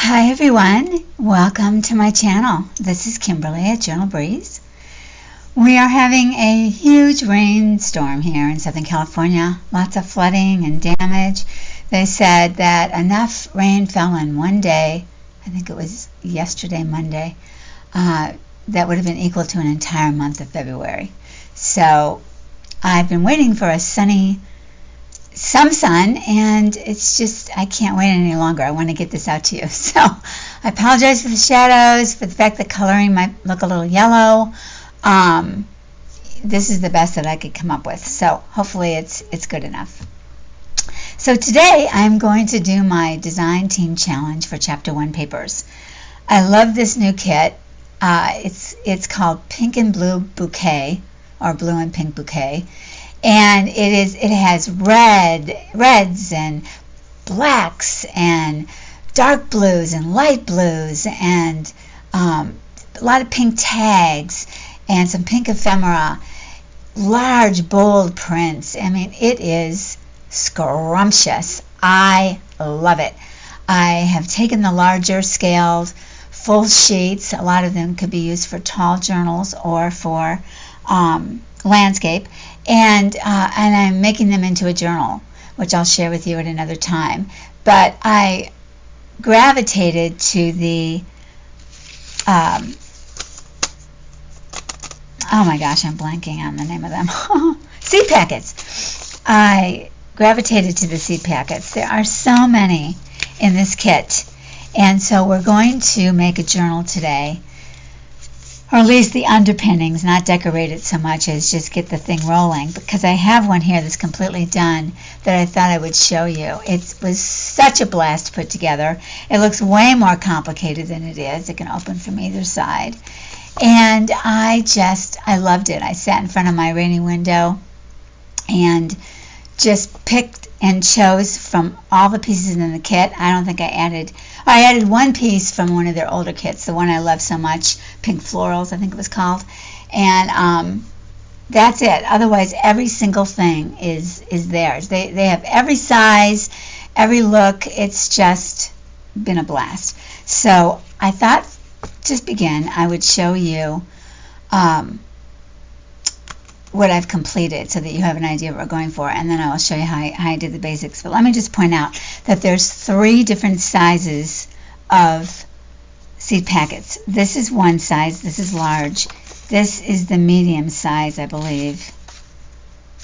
Hi everyone, welcome to my channel. This is Kimberly at Journal Breeze. We are having a huge rainstorm here in Southern California. Lots of flooding and damage. They said that enough rain fell in one day, I think it was yesterday, Monday, that would have been equal to an entire month of February. So I've been waiting for some sun, and it's just, I can't wait any longer. I want to get this out to you. So I apologize for the shadows, for the fact that coloring might look a little yellow. This is the best that I could come up with, so hopefully it's good enough. So today I'm going to do my design team challenge for chapter 1 papers. I love this new kit. It's called Pink and Blue Bouquet, or Blue and Pink Bouquet. And it has reds and blacks and dark blues and light blues and a lot of pink tags and some pink ephemera, large bold prints. I mean, it is scrumptious. I love it. I have taken the larger scaled full sheets. A lot of them could be used for tall journals or for landscape, and I'm making them into a journal, which I'll share with you at another time. But I gravitated to the oh my gosh, I'm blanking on the name of them. Seed packets. I gravitated to the seed packets. There are so many in this kit, and so we're going to make a journal today, or at least the underpinnings, not decorate it so much as just get the thing rolling, because I have one here that's completely done that I thought I would show you. It was such a blast to put together. It looks way more complicated than it is. It can open from either side. And I loved it. I sat in front of my rainy window and just picked and chose from all the pieces in the kit. I don't think I added one piece from one of their older kits, the one I love so much, Pink Florals, I think it was called. And that's it. Otherwise, every single thing is theirs. They have every size, every look. It's just been a blast. So I thought, just begin, I would show you what I've completed so that you have an idea of what we're going for, and then I will show you how I did the basics. But let me just point out that there's 3 different sizes of seed packets. This is one size, this is large, this is the medium size, I believe.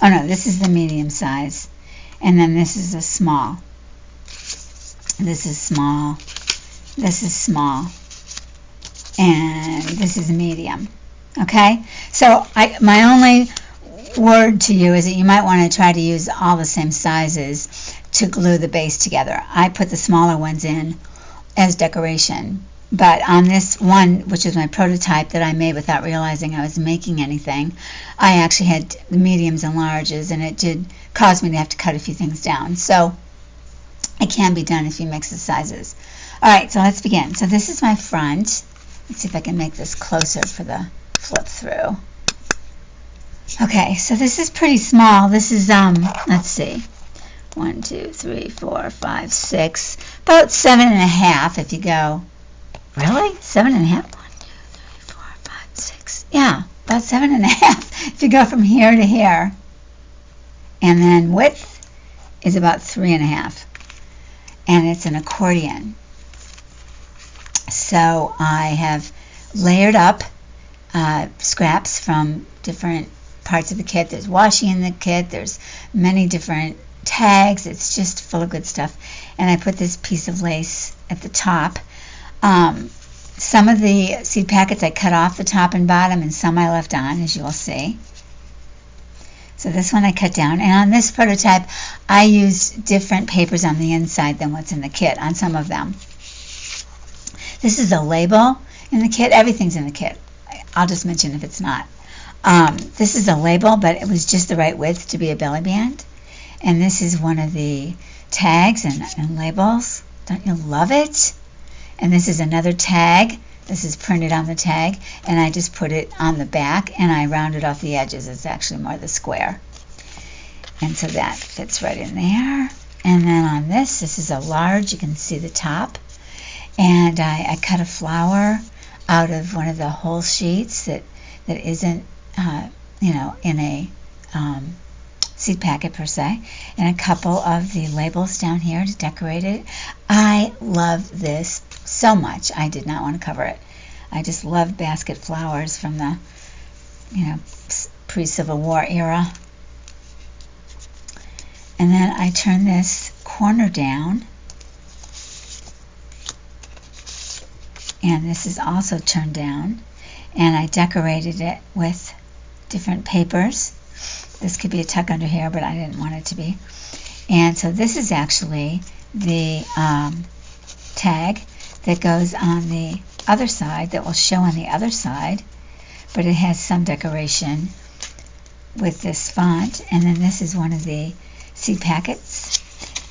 Oh no, this is the medium size, and then this is a small. This is small, this is small, and this is medium. Okay, so my only word to you is that you might want to try to use all the same sizes to glue the base together. I put the smaller ones in as decoration, but on this one, which is my prototype that I made without realizing I was making anything, I actually had the mediums and larges, and it did cause me to have to cut a few things down. So it can be done if you mix the sizes. Alright, so let's begin. So this is my front. Let's see if I can make this closer for the flip through. Okay, so this is pretty small. This is let's see, 1, 2, 3, 4, 5, 6, about 7.5 if you go. Really? 7.5? 1, 2, 3, 4, 5, 6. Yeah, about 7.5 if you go from here to here. And then width is about 3.5, and it's an accordion. So I have layered up scraps from different parts of the kit. There's washi in the kit. There's many different tags. It's just full of good stuff. And I put this piece of lace at the top. Some of the seed packets I cut off the top and bottom, and some I left on, as you will see. So this one I cut down. And on this prototype, I used different papers on the inside than what's in the kit on some of them. This is a label in the kit. Everything's in the kit. I'll just mention if it's not. This is a label, but it was just the right width to be a belly band. And this is one of the tags and labels. Don't you love it? And this is another tag. This is printed on the tag, and I just put it on the back, and I rounded off the edges. It's actually more the square. And so that fits right in there. And then on this is a large. You can see the top. and I cut a flower out of one of the whole sheets that isn't, in a seed packet per se, and a couple of the labels down here to decorate it. I love this so much. I did not want to cover it. I just love basket flowers from the, pre-Civil War era. And then I turn this corner down, and this is also turned down, and I decorated it with different papers. This could be a tuck under here, but I didn't want it to be. And so this is actually the tag that goes on the other side, that will show on the other side, but it has some decoration with this font. And then this is one of the seed packets,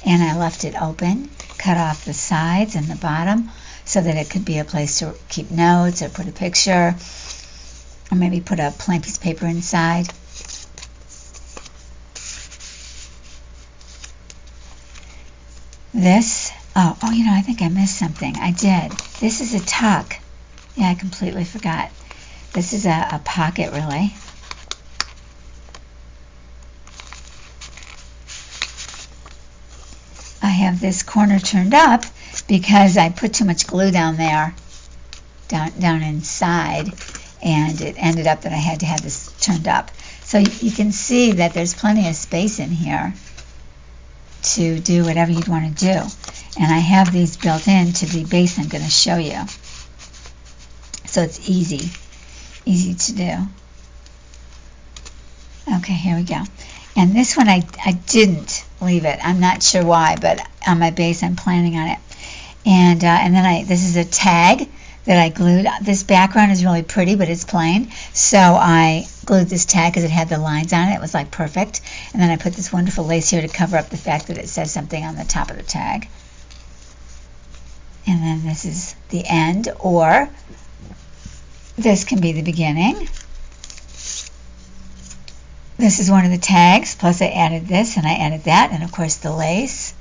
and I left it open, cut off the sides and the bottom so that it could be a place to keep notes or put a picture, or maybe put a plain piece of paper inside. This, I think I missed something. I did. This is a tuck. Yeah, I completely forgot. This is a pocket, really. I have this corner turned up because I put too much glue down there, down inside, and it ended up that I had to have this turned up. So you can see that there's plenty of space in here to do whatever you'd want to do. And I have these built into the base I'm going to show you. So it's easy to do. Okay, here we go. And this one I didn't leave it. I'm not sure why, but on my base I'm planning on it. And then this is a tag that I glued. This background is really pretty, but it's plain. So I glued this tag because it had the lines on it. It was like perfect. And then I put this wonderful lace here to cover up the fact that it says something on the top of the tag. And then this is the end, or this can be the beginning. This is one of the tags, plus I added this and I added that, and of course the lace.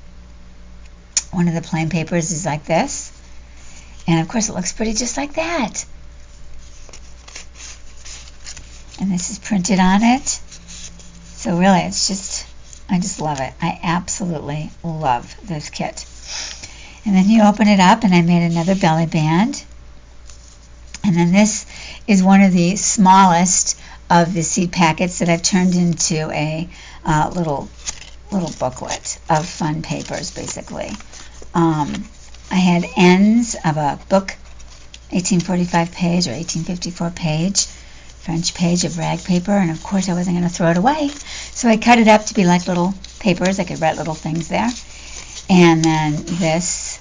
One of the plain papers is like this. And of course it looks pretty just like that. And this is printed on it. So really I just love it. I absolutely love this kit. And then you open it up, and I made another belly band. And then this is one of the smallest of the seed packets that I've turned into a little booklet of fun papers, basically. I had ends of a book, 1845 page or 1854 page, French page of rag paper, and of course I wasn't going to throw it away, so I cut it up to be like little papers. I could write little things there. And then this,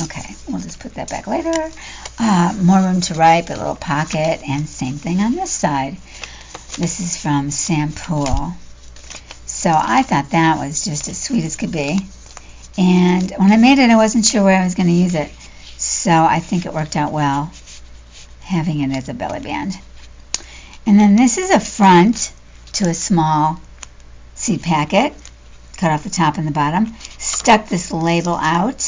okay, we'll just put that back later. More room to write, but a little pocket, and same thing on this side. This is from Sam Poole. So I thought that was just as sweet as could be. And when I made it, I wasn't sure where I was going to use it. So I think it worked out well, having it as a belly band. And then this is a front to a small seed packet. Cut off the top and the bottom. Stuck this label out.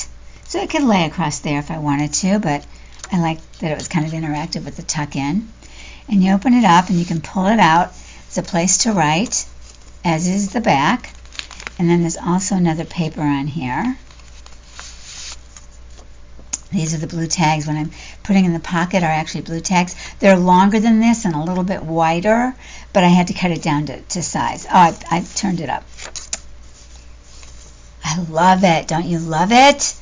So it could lay across there if I wanted to, but I liked that it was kind of interactive with the tuck in. And you open it up and you can pull it out. It's a place to write, as is the back. And then there's also another paper on here. These are the blue tags. What I'm putting in the pocket are actually blue tags. They're longer than this and a little bit wider, but I had to cut it down to size. Oh, I turned it up. I love it. Don't you love it?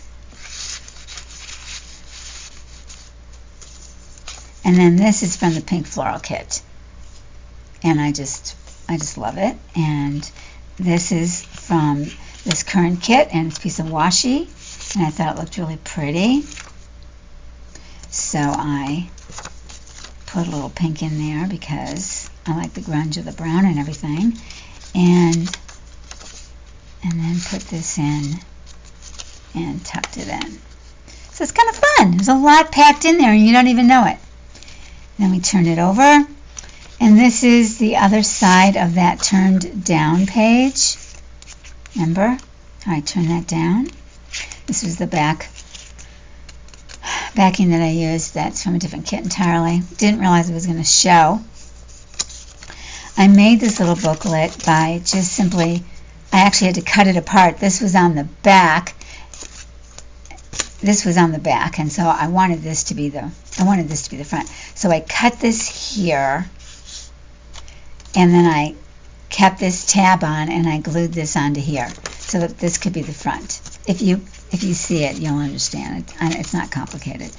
And then this is from the Pink Floral Kit. And I just love it. And this is from this current kit, and it's a piece of washi. And I thought it looked really pretty. So I put a little pink in there because I like the grunge of the brown and everything. And then put this in and tucked it in. So it's kind of fun. There's a lot packed in there and you don't even know it. Then we turn it over. And this is the other side of that turned down page. Remember? All right, turn that down. This was the backing that I used. That's from a different kit entirely. Didn't realize it was going to show. I made this little booklet by just simply, I actually had to cut it apart. This was on the back. This was on the back, and so I wanted this to be the front. So I cut this here, and then I kept this tab on, and I glued this onto here so that this could be the front. If you see it, you'll understand it. It's not complicated.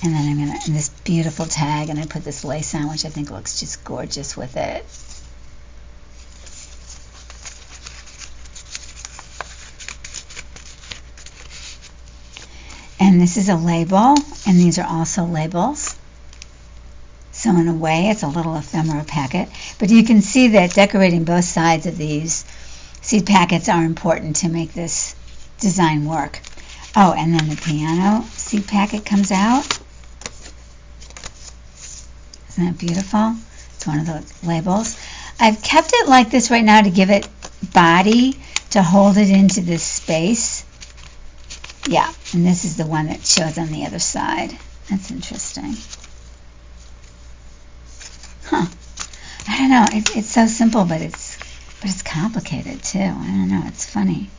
And then I'm gonna, and this beautiful tag, and I put this lace on, which I think looks just gorgeous with it. And this is a label, and these are also labels. So in a way, it's a little ephemera packet. But you can see that decorating both sides of these seed packets are important to make this design work. Oh, and then the piano seed packet comes out. Isn't that beautiful? It's one of those labels. I've kept it like this right now to give it body, to hold it into this space. Yeah, and this is the one that shows on the other side. That's interesting. Huh. I don't know. It's so simple, but it's complicated too. I don't know. It's funny.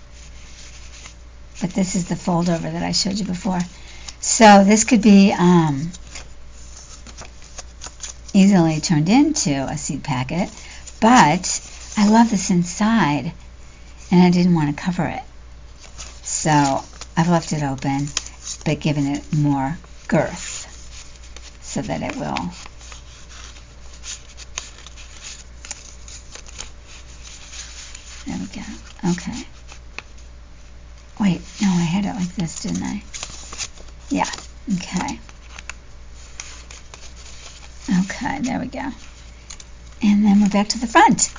But this is the fold over that I showed you before. So this could be easily turned into a seed packet, but I love this inside, and I didn't want to cover it. So I've left it open, but given it more girth so that it will. There we go. Okay. Wait, no, I had it like this, didn't I? Yeah, okay. Okay, there we go. And then we're back to the front.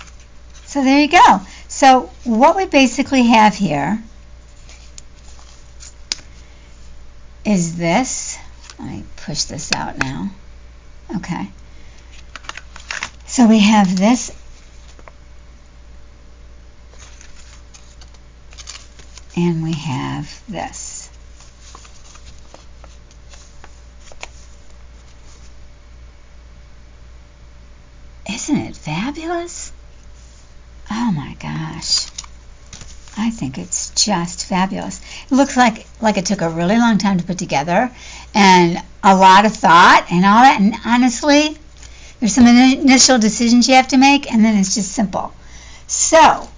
So there you go. So what we basically have here is this. Let me push this out now. Okay. So we have this and we have this. Isn't it fabulous? Oh my gosh. I think it's just fabulous. It looks like it took a really long time to put together and a lot of thought and all that. And honestly, there's some initial decisions you have to make, and then it's just simple. So,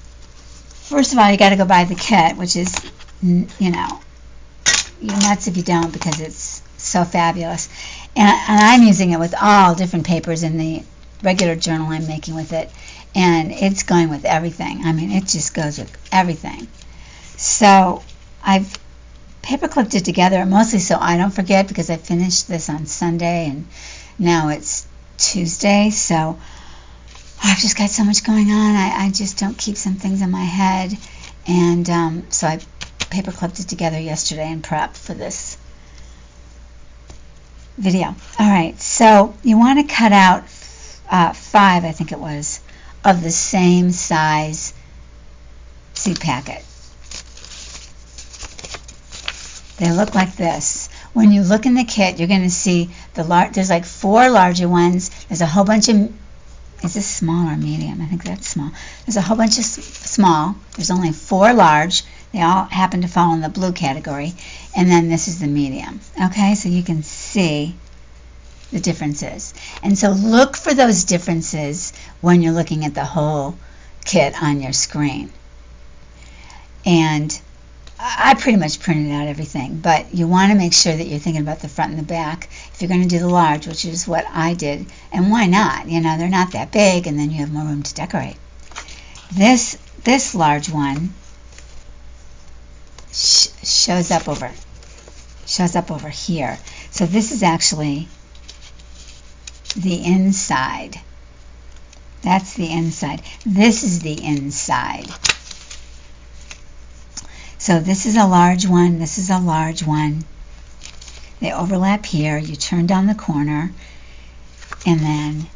first of all, you got to go buy the kit, which is, you know, you're nuts if you don't, because it's so fabulous. And I'm using it with all different papers in the regular journal I'm making with it. And it's going with everything. I mean, it just goes with everything. So I've paper clipped it together, mostly so I don't forget, because I finished this on Sunday and now it's Tuesday. So I've just got so much going on. I just don't keep some things in my head. And so I paper clipped it together yesterday and prepped for this video. All right, so you want to cut out 5, I think it was, of the same size seed packet. They look like this. When you look in the kit, you're going to see there's like 4 larger ones. There's a whole bunch of, is this small or medium? I think that's small. There's a whole bunch of small. There's only 4 large. They all happen to fall in the blue category. And then this is the medium. Okay, so you can see the differences. And so look for those differences when you're looking at the whole kit on your screen. And I pretty much printed out everything, but you want to make sure that you're thinking about the front and the back if you're going to do the large, which is what I did. And why not? You know, they're not that big, and then you have more room to decorate. This large one shows up over here. So this is actually the inside. That's the inside. This is the inside. So this is a large one. This is a large one. They overlap here. You turn down the corner, and then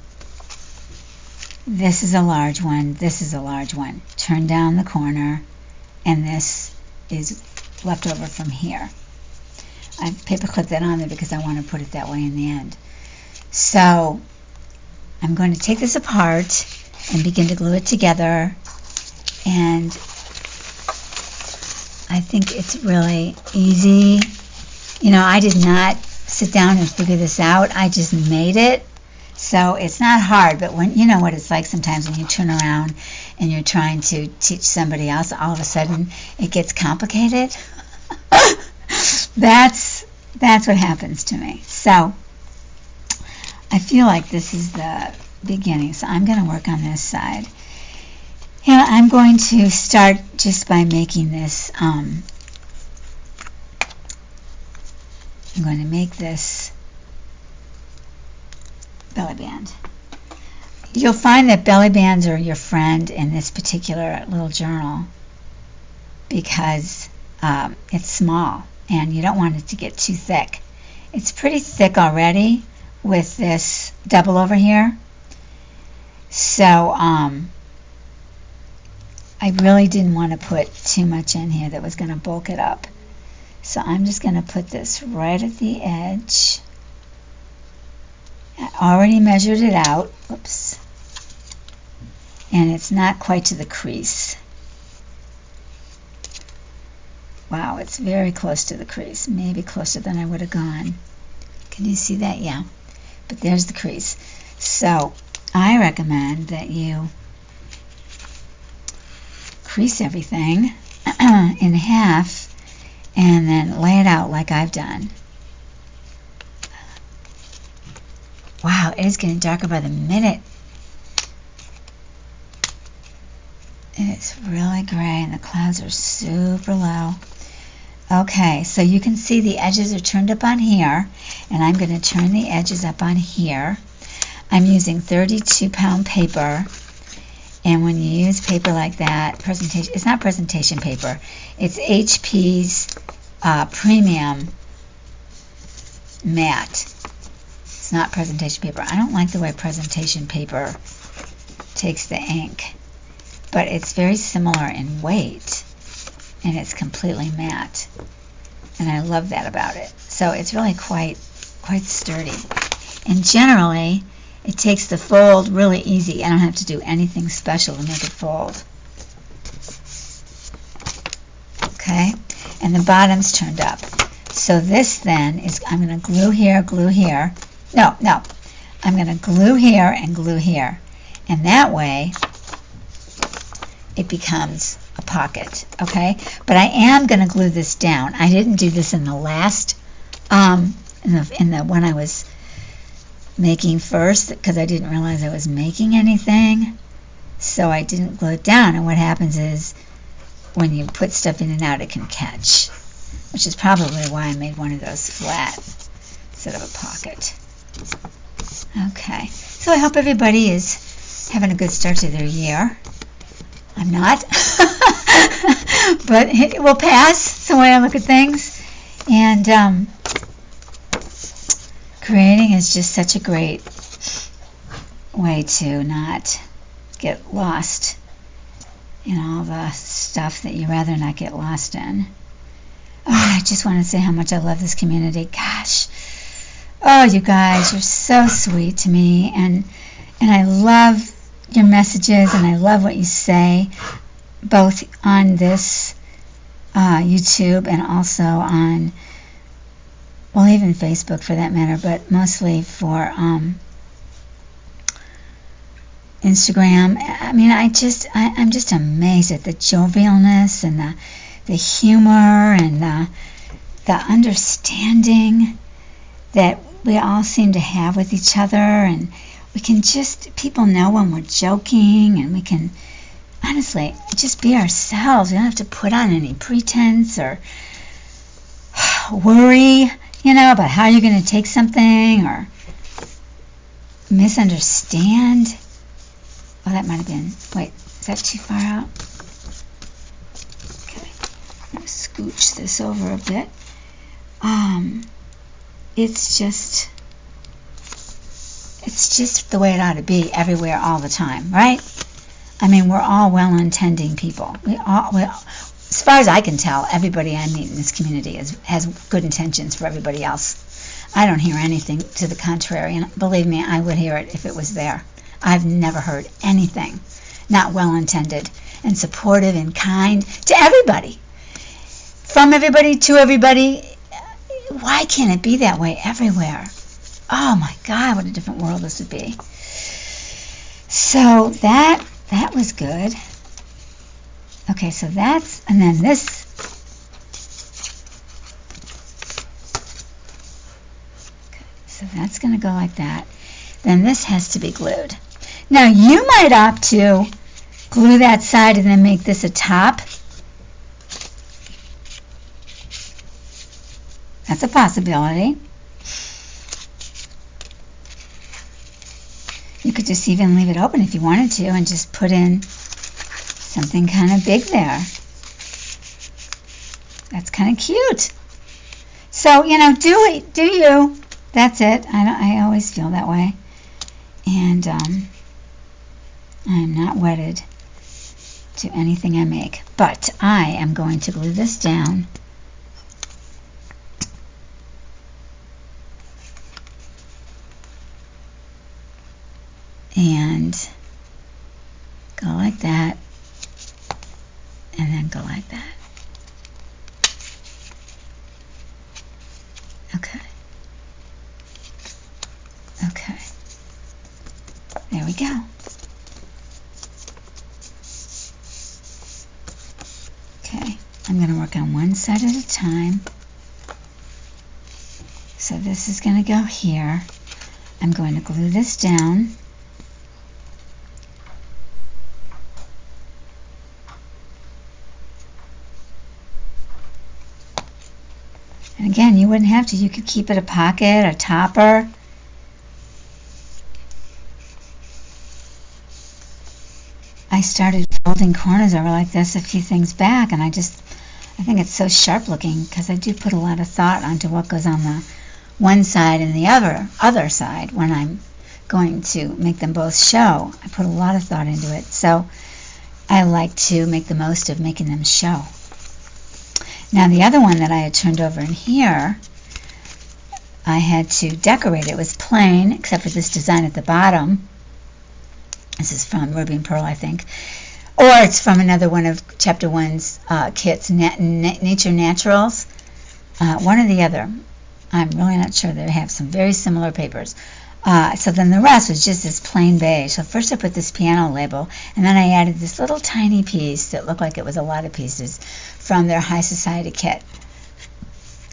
this is a large one. This is a large one. Turn down the corner, and this is left over from here. I've paper clipped that on there because I want to put it that way in the end. So I'm going to take this apart and begin to glue it together, and I think it's really easy. You know, I did not sit down and figure this out. I just made it. So it's not hard, but when you know what it's like sometimes when you turn around and you're trying to teach somebody else, all of a sudden it gets complicated. That's what happens to me. So I feel like this is the beginning. So I'm going to work on this side. And I'm going to start just by making this, I'm going to make this belly band. You'll find that belly bands are your friend in this particular little journal because it's small and you don't want it to get too thick. It's pretty thick already with this double over here. So I really didn't want to put too much in here that was going to bulk it up. So I'm just going to put this right at the edge. I already measured it out. Oops. And it's not quite to the crease. Wow, it's very close to the crease. Maybe closer than I would have gone. Can you see that? Yeah. But there's the crease. So I recommend that you crease everything in half and then lay it out like I've done. Wow, it is getting darker by the minute. It's really gray and the clouds are super low. Okay, so you can see the edges are turned up on here, and I'm going to turn the edges up on here. I'm using 32-pound paper, and when you use paper like that, presentation, it's not presentation paper, it's HP's premium matte. It's not presentation paper. I don't like the way presentation paper takes the ink, but it's very similar in weight, and it's completely matte, and I love that about it. So it's really quite sturdy, and generally it takes the fold really easy. I don't have to do anything special to make it fold. Okay, and the bottom's turned up. So this then is, I'm going to glue here, glue here. No, I'm going to glue here and glue here, and that way it becomes a pocket. Okay, but I am going to glue this down. I didn't do this in the last, in the one I was making first, because I didn't realize I was making anything, so I didn't glue it down. And what happens is when you put stuff in and out, it can catch, which is probably why I made one of those flat instead of a pocket. Okay, so I hope everybody is having a good start to their year. I'm not, but it will pass. It's the way I look at things. And creating is just such a great way to not get lost in all the stuff that you rather not get lost in. Oh, I just want to say how much I love this community. Gosh. Oh, you guys, you're so sweet to me, and I love your messages, and I love what you say, both on this YouTube and also on, well, even Facebook for that matter, but mostly for Instagram. I mean, I'm just amazed at the jovialness and the humor and the understanding that we all seem to have with each other, and we can just, people know when we're joking, and we can honestly just be ourselves. We don't have to put on any pretense or worry, about how you're going to take something or misunderstand. Oh, that might have been, wait, is that too far out? Okay, I'm going to scooch this over a bit. It's just the way it ought to be everywhere all the time, right? I mean, we're all well-intending people. as far as I can tell, everybody I meet in this community has good intentions for everybody else. I don't hear anything to the contrary, and believe me, I would hear it if it was there. I've never heard anything not well-intended and supportive and kind to everybody. From everybody to everybody. Why can't it be that way everywhere? Oh my God, what a different world this would be. So that was good. Okay, so that's, and then this. Okay, so that's going to go like that. Then this has to be glued. Now you might opt to glue that side and then make this a top. That's a possibility. You could just even leave it open if you wanted to and just put in something kind of big there. That's kind of cute. So, you know, do you. That's it. I always feel that way. And I'm not wedded to anything I make. But I am going to glue this down. And go like that, and then go like that. Okay. Okay. There we go. Okay, I'm going to work on one side at a time. So this is going to go here. I'm going to glue this down. And again, you wouldn't have to. You could keep it a pocket, a topper. I started folding corners over like this a few things back, and I think it's so sharp looking because I do put a lot of thought onto what goes on the one side and the other side when I'm going to make them both show. I put a lot of thought into it, so I like to make the most of making them show. Now the other one that I had turned over in here, I had to decorate. It was plain, except for this design at the bottom. This is from Ruby and Pearl, I think. Or it's from another one of Chapter 1's kits, Nature Naturals. One or the other. I'm really not sure. They have some very similar papers. So then the rest was just this plain beige. So first I put this piano label, and then I added this little tiny piece that looked like it was a lot of pieces from their High Society kit.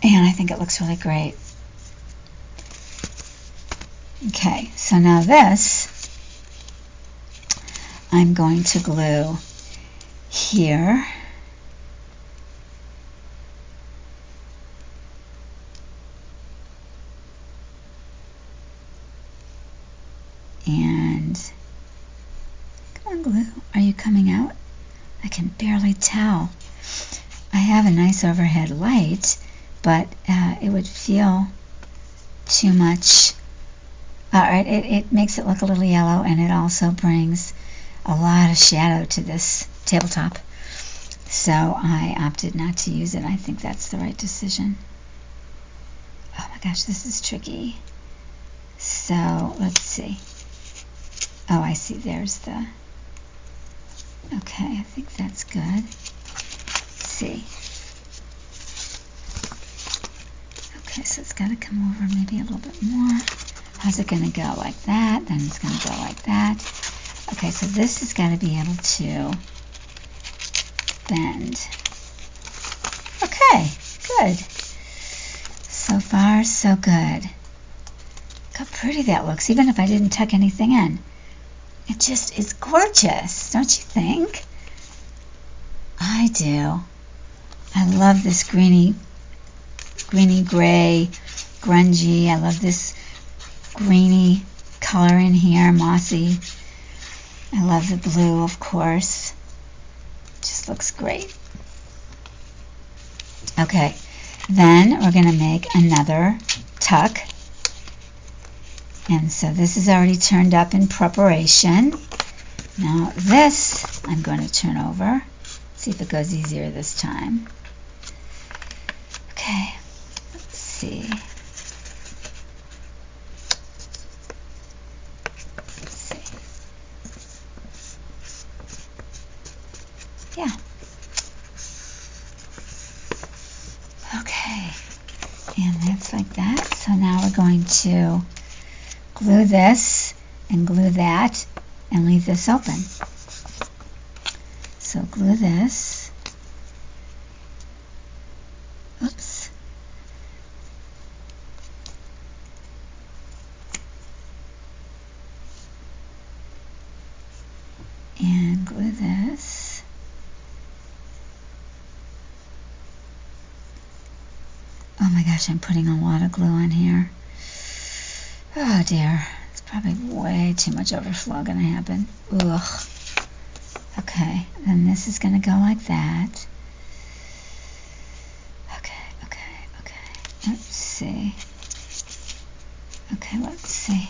And I think it looks really great. Okay, so now this I'm going to glue here. And come on, glue. Are you coming out? I can barely tell. I have a nice overhead light, but it would feel too much. Alright, it makes it look a little yellow, and it also brings a lot of shadow to this tabletop. So I opted not to use it. I think that's the right decision. Oh my gosh, this is tricky. So let's see. Oh, I see. There's the... Okay, I think that's good. Let's see. Okay, so it's got to come over maybe a little bit more. How's it going to go? Like that. Then it's going to go like that. Okay, so this has got to be able to bend. Okay, good. So far, so good. Look how pretty that looks, even if I didn't tuck anything in. It just is gorgeous, don't you think? I do. I love this greeny gray, grungy. I love this greeny color in here, mossy. I love the blue, of course. Just looks great. Okay, then we're going to make another tuck. And so this is already turned up in preparation. Now this I'm going to turn over. See if it goes easier this time. Okay, let's see. Yeah. Okay, and that's like that. So now we're going to glue this and glue that and leave this open. So glue this. Oops. And glue this. Oh my gosh, I'm putting a lot of glue on here. Oh dear, it's probably way too much overflow going to happen. Ugh. Okay, then this is going to go like that. Okay. Let's see. Okay, let's see.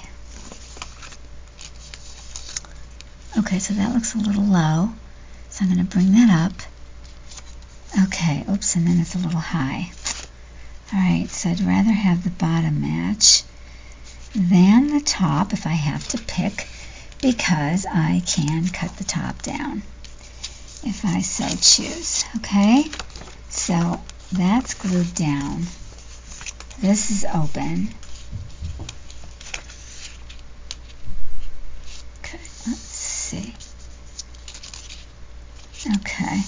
Okay, so that looks a little low. So I'm going to bring that up. Okay, oops, and then it's a little high. Alright, so I'd rather have the bottom match than the top if I have to pick, because I can cut the top down if I so choose. Okay, so that's glued down. This is open. Okay, let's see. Okay.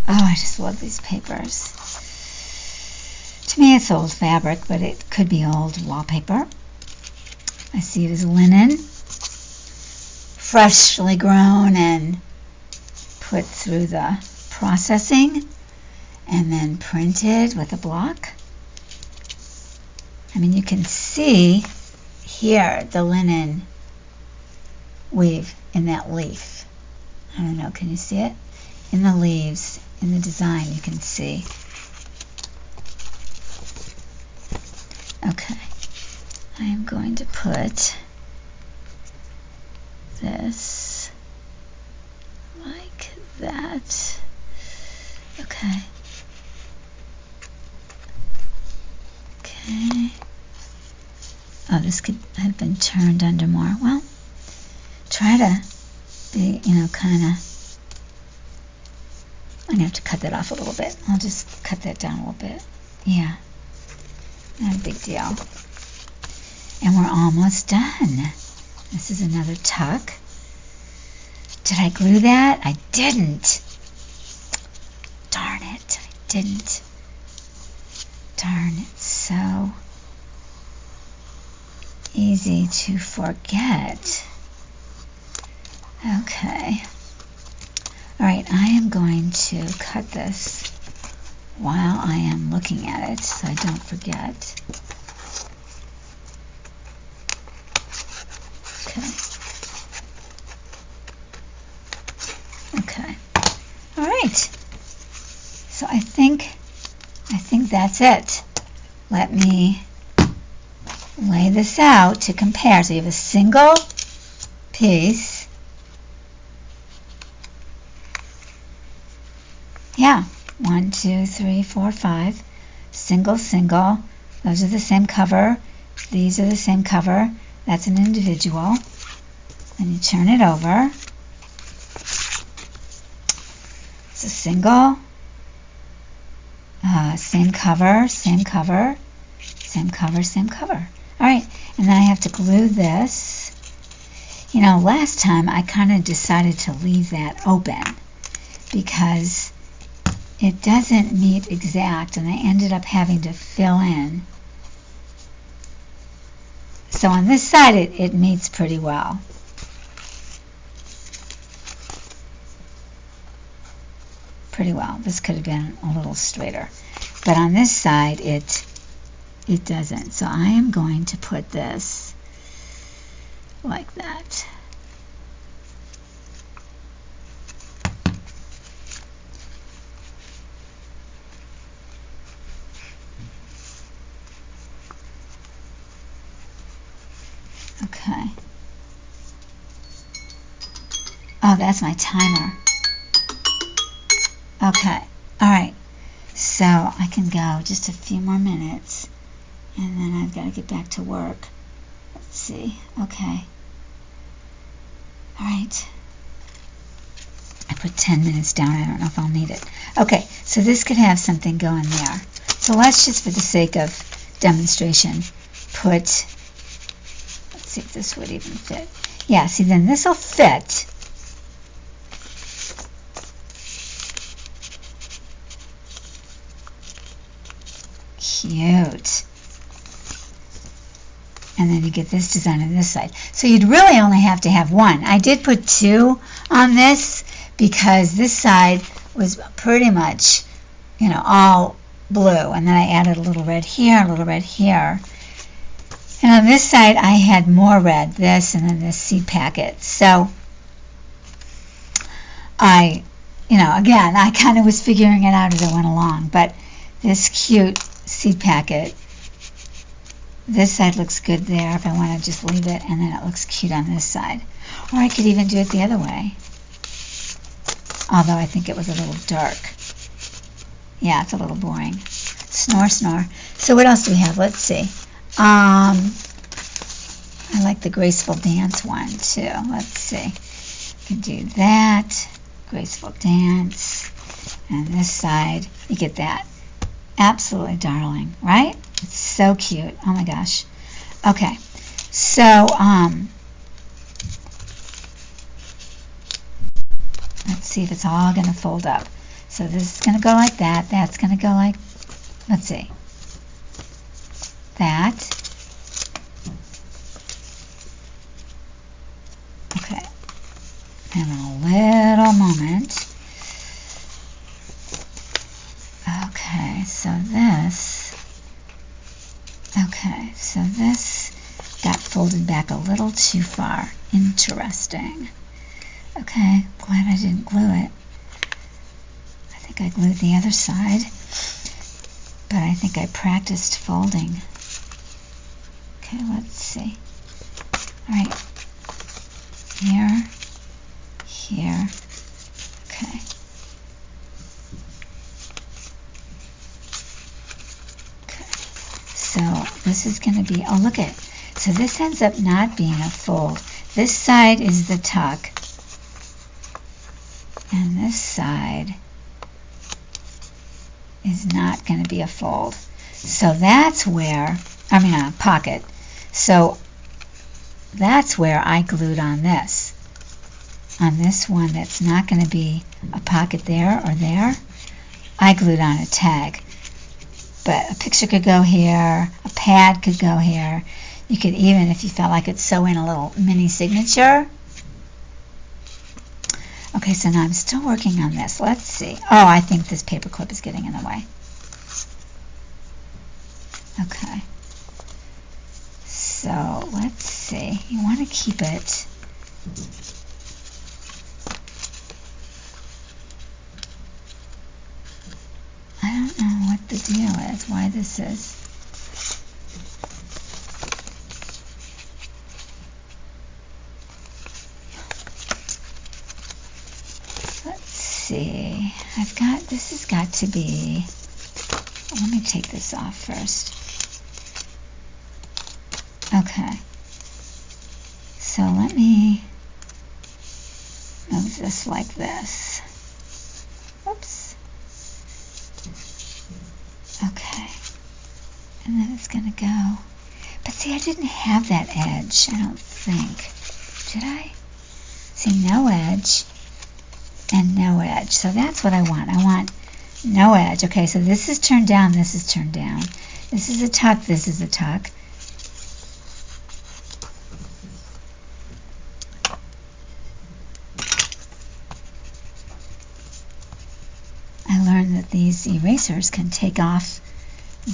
Oh, I just love these papers. To me, it's old fabric, but it could be old wallpaper. I see it as linen, freshly grown and put through the processing and then printed with a block. I mean, you can see here the linen weave in that leaf. I don't know, can you see it? In the leaves, in the design, you can see. Okay, I am going to put this like that. Okay. Okay. Oh, this could have been turned under more. Well, try to be, kind of. I'm going to have to cut that off a little bit. I'll just cut that down a little bit. Yeah. Not a big deal. And we're almost done. This is another tuck. Did I glue that? I didn't. Darn it. I didn't. Darn, it's so easy to forget. Okay. Alright, I am going to cut this while I am looking at it so I don't forget. Okay. Alright. So I think that's it. Let me lay this out to compare. So you have a single piece. Yeah. 1, 2, 3, 4, 5. Single, single. Those are the same cover. These are the same cover. That's an individual. Then you turn it over. It's a single. Same cover, same cover, same cover, same cover. Alright, and then I have to glue this. Last time I kind of decided to leave that open because it doesn't meet exact, and I ended up having to fill in. So on this side it meets pretty well. Pretty well. This could have been a little straighter. But on this side it doesn't. So I am going to put this like that. Okay. Oh, that's my timer. Okay, all right. So I can go just a few more minutes, and then I've got to get back to work. Let's see. Okay. All right. I put 10 minutes down. I don't know if I'll need it. Okay, so this could have something going there. So let's just, for the sake of demonstration, put, let's see if this would even fit. Yeah, see, then this will fit. Cute. And then you get this design on this side. So you'd really only have to have one. I did put two on this because this side was pretty much, you know, all blue. And then I added a little red here, a little red here. And on this side, I had more red, this and then this seed packet. So I, you know, again, I kind of was figuring it out as I went along. But this cute seed packet, this side looks good there if I want to just leave it, and then it looks cute on this side. Or I could even do it the other way. Although I think it was a little dark. Yeah, it's a little boring. Snore, snore. So what else do we have? Let's see. I like the graceful dance one too. Let's see. You can do that. Graceful dance. And this side, you get that. Absolutely darling, right? It's so cute. Oh my gosh. Okay. So, let's see if it's all going to fold up. So this is going to go like that. That's going to go like, let's see, that. Okay. And a little moment. Okay, so this got folded back a little too far. Interesting. Okay, glad I didn't glue it. I think I glued the other side, but I think I practiced folding. Okay, let's see. All right, here, here, okay. So this is going to be, oh look at, so this ends up not being a fold. This side is the tuck, and this side is not going to be a fold. So that's where, I mean a pocket. So that's where I glued on this. On this one that's not going to be a pocket there or there, I glued on a tag. But a picture could go here, a pad could go here. You could even, if you felt like it, sew in a little mini signature. Okay, so now I'm still working on this. Let's see. Oh, I think this paper clip is getting in the way. Okay. So let's see. You want to keep it. I don't know what the deal is, why this is. Let's see. I've got, this has got to be, let me take this off first. Okay. So let me move this like this. Oops. Okay, and then it's going to go. But see, I didn't have that edge, I don't think. Did I? See, no edge and no edge. So that's what I want. I want no edge. Okay, so this is turned down, this is turned down. This is a tuck, this is a tuck. I learned that these erasers can take off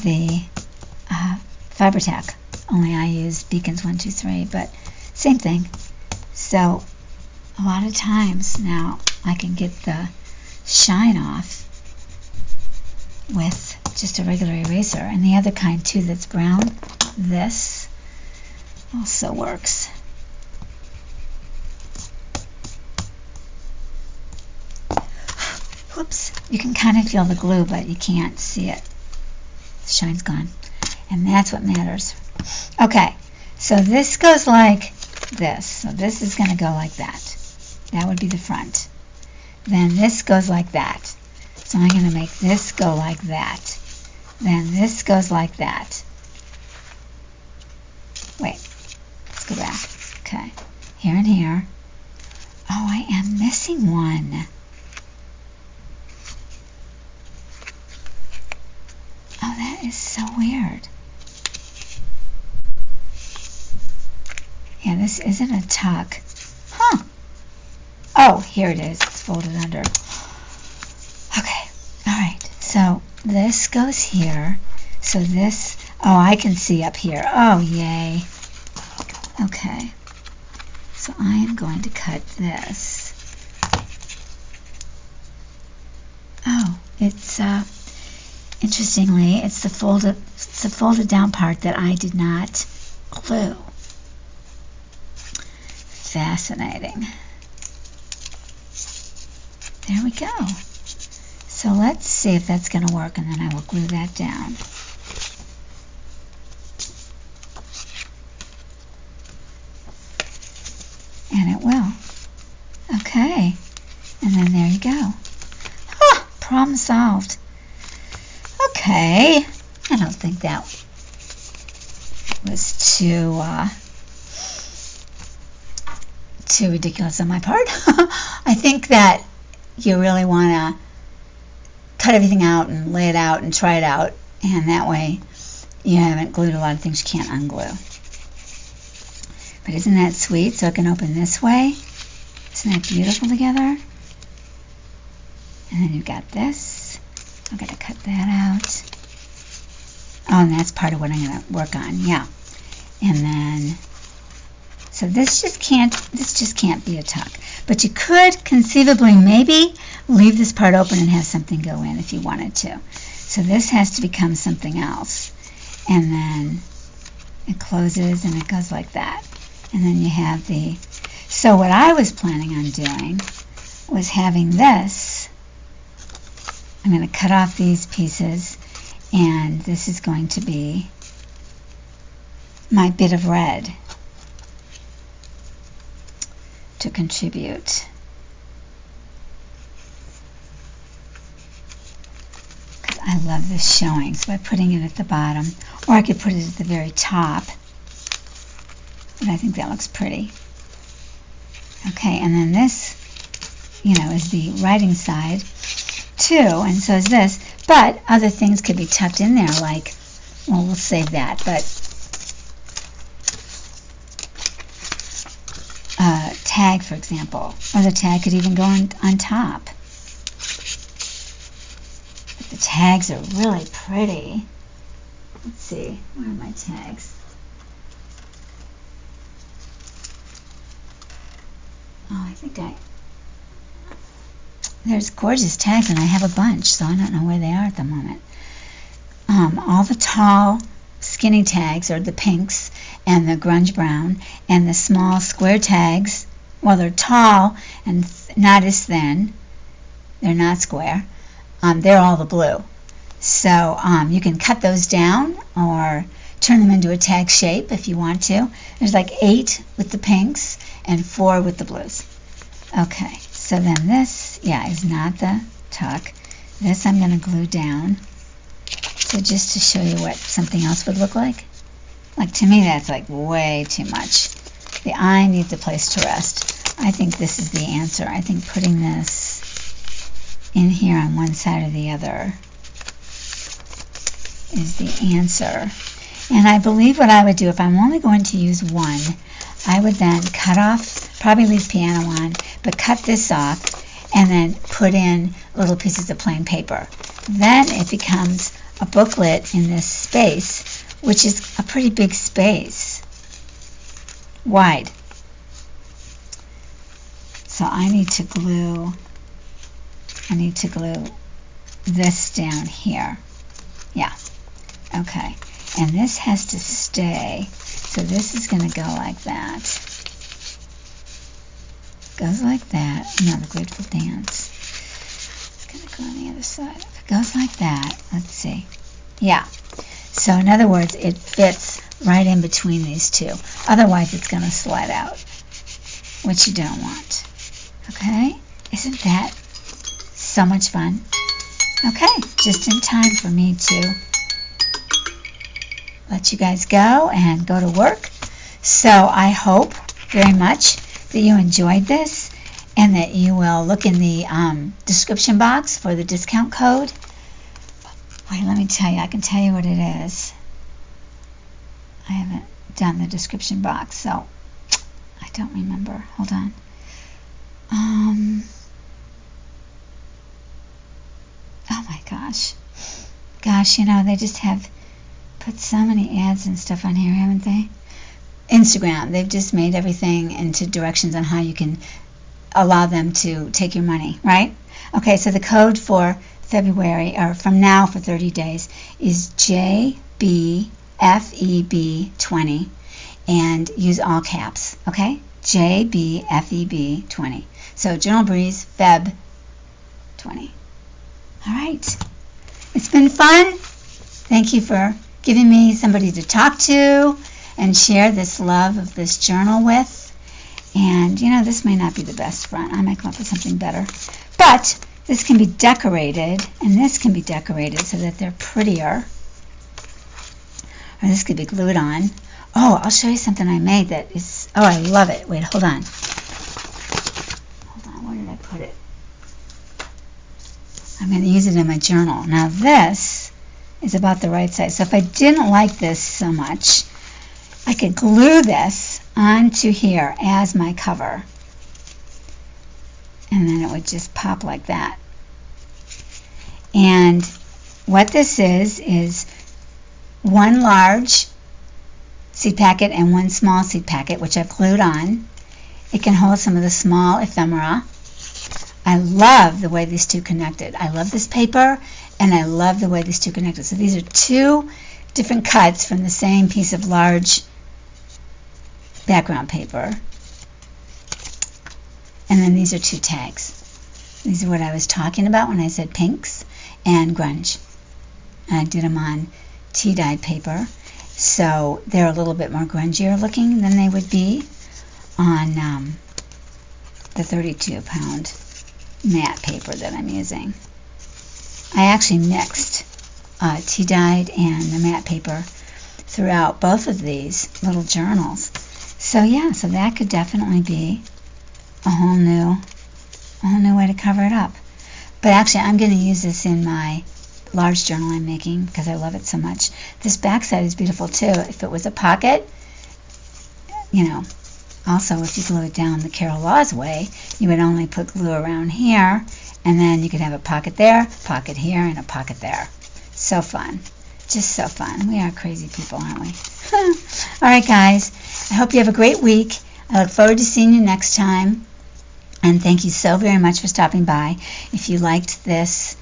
the fiber tack. Only I use Beacons 123, but same thing. So a lot of times now I can get the shine off with just a regular eraser. And the other kind too that's brown, this also works. Oops, you can kind of feel the glue, but you can't see it. The shine's gone. And that's what matters. Okay, so this goes like this. So this is going to go like that. That would be the front. Then this goes like that. So I'm going to make this go like that. Then this goes like that. Wait, let's go back. Okay, here and here. Oh, I am missing one. Oh, that is so weird. Yeah, this isn't a tuck. Huh. Oh, here it is. It's folded under. Okay. All right. So this goes here. So this, oh, I can see up here. Oh, yay. Okay. So I am going to cut this. Oh, it's, interestingly, it's the folded down part that I did not glue. Fascinating. There we go. So let's see if that's going to work, and then I will glue that down. And it will. Okay. And then there you go. Ah, problem solved. Okay. I don't think that was too ridiculous on my part. I think that you really want to cut everything out and lay it out and try it out, and that way you haven't glued a lot of things you can't unglue. But isn't that sweet? So it can open this way. Isn't that beautiful together? And then you've got this. I'm going to cut that out. Oh, and that's part of what I'm going to work on. Yeah. And then, so this just can't be a tuck. But you could conceivably maybe leave this part open and have something go in if you wanted to. So this has to become something else. And then it closes and it goes like that. And then you have the, so what I was planning on doing was having this. I'm going to cut off these pieces, and this is going to be my bit of red to contribute. Because I love this showing, so by putting it at the bottom, or I could put it at the very top, but I think that looks pretty. Okay, and then this, you know, is the writing side too, and so is this, but other things could be tucked in there, like, well, we'll save that, but tag, for example, or the tag could even go on top. But the tags are really pretty. Let's see, where are my tags? Oh, I think there's gorgeous tags, and I have a bunch, so I don't know where they are at the moment. All the tall, skinny tags are the pinks and the grunge brown, and the small square tags, well, they're tall and not as thin. They're not square. They're all the blue. So you can cut those down or turn them into a tag shape if you want to. There's like 8 with the pinks and 4 with the blues. Okay, so then this, yeah, is not the tuck. This I'm going to glue down. So just to show you what something else would look like. Like, to me, that's like way too much. The eye needs a place to rest. I think this is the answer. I think putting this in here on one side or the other is the answer. And I believe what I would do, if I'm only going to use one, I would then cut off, probably leave piano on, but cut this off and then put in little pieces of plain paper. Then it becomes a booklet in this space, which is a pretty big space, wide. So I need to glue this down here. Yeah, okay. And this has to stay, so this is going to go like that. Goes like that. Another Grateful Dance. going to go on the other side. If it goes like that, let's see. Yeah. So in other words, it fits right in between these two. Otherwise, it's going to slide out, which you don't want. Okay? Isn't that so much fun? Okay, just in time for me to let you guys go and go to work. So I hope very much that you enjoyed this and that you will look in the description box for the discount code. Wait, let me tell you. I can tell you what it is. I haven't done the description box, so I don't remember. Hold on. Oh my gosh. Gosh, you know, they just have put so many ads and stuff on here, haven't they? Instagram, they've just made everything into directions on how you can allow them to take your money, right? Okay, so the code for February, or from now for 30 days, is JBFEB20, and use all caps, okay? JBFEB20. So Journal Breeze Feb 20. All right. It's been fun. Thank you for giving me somebody to talk to and share this love of this journal with. And, you know, this may not be the best front. I might come up with something better. But this can be decorated, and this can be decorated so that they're prettier. Or this could be glued on. Oh, I'll show you something I made that is, oh, I love it. Wait, hold on. Hold on, where did I put it? I'm going to use it in my journal. Now this is about the right size. So if I didn't like this so much, I could glue this onto here as my cover. And then it would just pop like that. And what this is one large seed packet and one small seed packet, which I've glued on. It can hold some of the small ephemera. I love the way these two connected. I love this paper, and I love the way these two connected. So these are two different cuts from the same piece of large background paper. And then these are two tags. These are what I was talking about when I said pinks and grunge. And I did them on tea-dyed paper. So they're a little bit more grungier looking than they would be on the 32-pound matte paper that I'm using. I actually mixed tea-dyed and the matte paper throughout both of these little journals. So yeah, so that could definitely be a whole new way to cover it up. But actually, I'm going to use this in my large journal I'm making because I love it so much. This backside is beautiful too. If it was a pocket, you know, also if you glue it down the Carol Laws way, you would only put glue around here, and then you could have a pocket there, pocket here, and a pocket there. So fun. Just so fun. We are crazy people, aren't we? All right, guys. I hope you have a great week. I look forward to seeing you next time. And thank you so very much for stopping by. If you liked this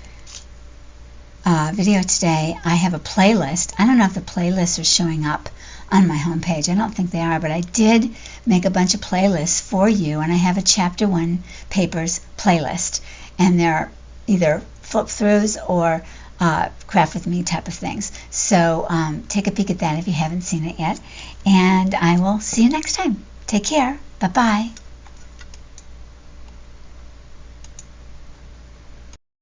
video today, I have a playlist. I don't know if the playlists are showing up on my homepage. I don't think they are, but I did make a bunch of playlists for you, and I have a Chapter 1 Papers playlist. And they're either flip-throughs or craft with me type of things. So take a peek at that if you haven't seen it yet. And I will see you next time. Take care. Bye-bye.